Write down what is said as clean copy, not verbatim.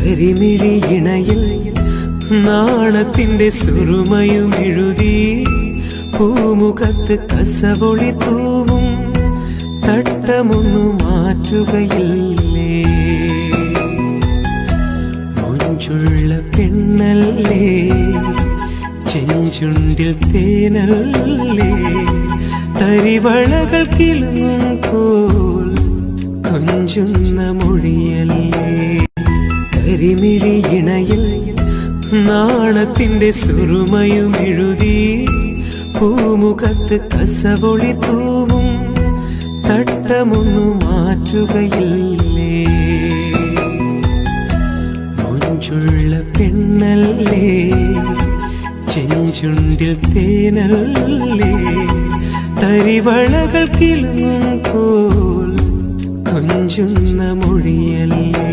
കരിമിഴി ഇണയിൽ നാണത്തിന്റെ സുറുമയും എഴുതി പൂമുഖത്ത് കസവൊളി തൂവും തട്ടമൊന്നു മാറ്റുകയില്ലേ മുഞ്ചുള്ള പെണ്ണല്ലേ ചെഞ്ചുണ്ടിൽ തേനല്ലേ തരിവളകൾ കിളുങ്ങും പോൽ കൊഞ്ചുന്ന മൊഴിയല്ലേ കരിമിഴി ഇണയിൽ നാണത്തിന്റെ സുറുമയും എഴുതി പൂമുഖത്ത് കസവൊളി തൂവും തട്ടമൊന്നു മാറ്റുകയില്ലേ മുഞ്ചുള്ള പെണ്ണല്ലേ ചെഞ്ചുണ്ടിൽ തേനല്ലേ തരിവളകൾ കിളുങ്ങും പോൽ കൊഞ്ചുന്ന മൊഴിയല്ലേ